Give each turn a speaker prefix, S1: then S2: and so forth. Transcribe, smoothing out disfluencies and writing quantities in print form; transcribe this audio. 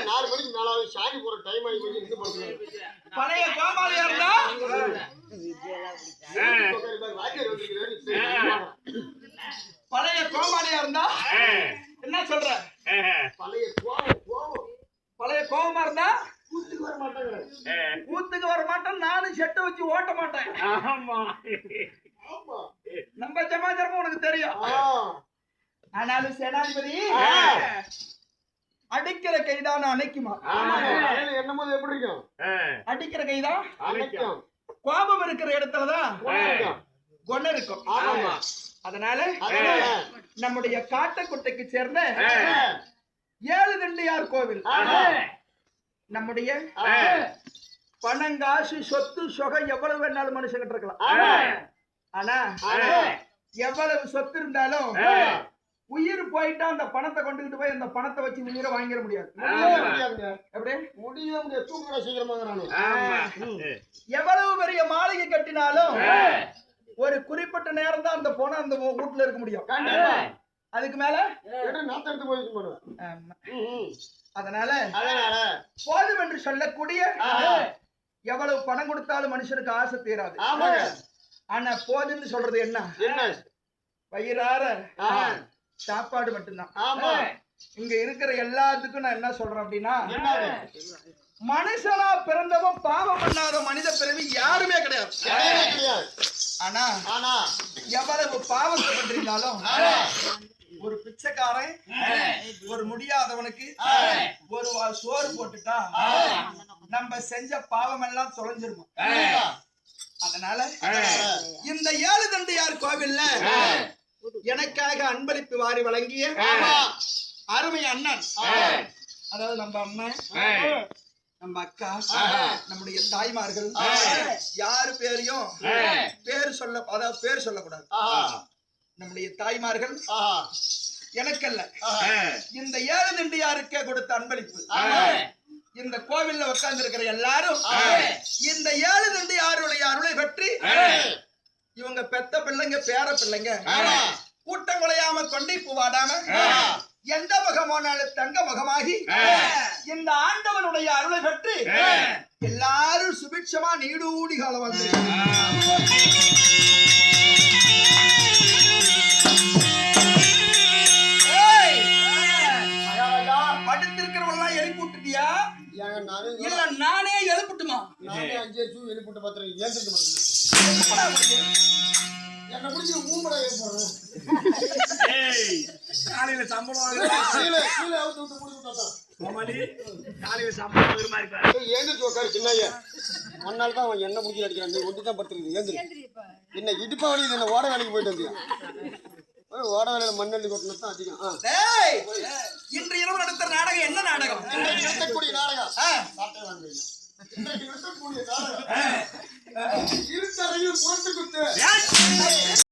S1: நாலு மணிக்கு மேலாவது சாணி போற டைம் ஆகி இது பண்ணுறேன்.
S2: பழைய கோமாளியா இருந்தா பழைய கோமாளியா இருந்தா என்ன சொல்ற? பழைய கோபமா இருந்தா
S1: கூத்துக்கு வர மாட்டாங்க.
S2: கூத்துக்கு வர மாட்டேன். நானும் செட்டை வச்சு ஓட்ட மாட்டேன். நம்ம சமாச்சாரமும் உனக்கு தெரியும். ஆனாலும் சேனாதிபதி அடிக்கிற கைதான் அணைக்குமா?
S1: என்னமோ எப்படி இருக்கும்?
S2: அடிக்கிற கைதான்
S1: அணைக்கும்.
S2: கோபம் இருக்கிற இடத்துலதான் குணம் இருக்கும். அதனால நம்முடைய காட்டக்குட்டைக்கு சேர்ந்த 7 தண்டியார் கோவில் நம்முடைய பணங்காசு சொத்து சொகை எவ்வளவு வேணாலும் மனுஷங்கிட்ட இருக்கலாம். ஆனா எவ்வளவு சொத்து இருந்தாலும் உயிர் போயிட்டா அந்த பணத்தை கொண்டுகிட்டு போய் அந்த பணத்தை வச்சு உயிரை வாங்கிட முடியாது. எப்படி
S1: முடியும்? சீக்கிரமாக
S2: எவ்வளவு பெரிய மாளிகை கட்டினாலும் ஒரு குறிப்பிட்ட நேரம் தான் அந்த பணம் அந்த வீட்டுல இருக்க முடியும். அதுக்கு மேல அதனால போதும் என்று சொல்லக்கூடிய எவ்வளவு பணம் கொடுத்தாலும் மனுஷனுக்கு ஆசை தீராது. ஆனா போதுன்னு சொல்றது என்ன? வயிறார சாப்பாடு மட்டும்தான். இங்க இருக்கிற எல்லாத்துக்கும் நான் என்ன சொல்றேன் அப்படின்னா, மனுஷனா பிறந்தவன் பாவம் பண்ணாத மனித பிறவி யாருமே கிடையாது. ஆனா எவ்வளவு பாவத்தை பண்றீங்களாலும் ஒரு பிச்சைக்காரன் ஒரு முடியாதவனுக்கு ஒரு சோறு போட்டுட்டா நம்ம செஞ்ச பாவம் எல்லாம் தொலைஞ்சிருக்கும். அதனால இந்த 7 தண்டியார் கோவில்ல எனக்காக அன்பளிப்பு வாரி வழங்கிய அருமை அண்ணன், அதாவது நம்ம அண்ணன், நம்ம அக்கா, நம்முடைய தாய்மார்கள் யாரு பேரையும் பேர் சொல்ல, அதாவது பேர் சொல்லக்கூடாது. நம்முடைய தாய்மார்கள் எனக்கல்ல, இந்த 7 தண்டியாருக்கே கொடுத்த அன்பளிப்பு. இந்த கோவில்ல உட்கார்ந்து இருக்கிற எல்லாரும் இந்த 7 தண்டியாருடைய அருளை பற்றி இவங்க பெத்த பிள்ளைங்க பேர பிள்ளைங்க கூட்டம் குலையாம கொண்டை பூவாடாம எந்த முகமானாலும் தங்க முகமாகி இந்த ஆண்டவனுடைய அருளை பற்றி எல்லாரும் சுபிட்சமா நீடூடி காலம் வந்து படுத்திருக்கிறவெல்லாம் எழுப்பி விட்டுட்டியா? இல்ல நானே எழுப்பிட்டுமா?
S1: எழுப்பிட்டு பாத்துறேன். என்ன முடிச்சு ஊம்பட போறேன்.
S2: காலையில சம்பளம் காலையில சம்பளம்
S1: ஏந்திரிச்சு உட்காரு. சின்ன ஒன்னால தான் அவன் என்ன முடிச்சு அடிக்கிறான். நீ ஒட்டி தான் படுத்துருக்கு. ஏந்திரி. என்ன இடுப்பா வலி என்ன ஓட வேலைக்கு போயிட்டு வந்தியா? ஓட வேலையில மண்ணள்ளி கொட்டினது தான் அதிகம்.
S2: இன்று இரவு நடத்துற நாடகம் என்ன நாடகம்?
S1: நடத்தக்கூடிய நாடகம் இருட்டறையில் புரட்டு குத்து.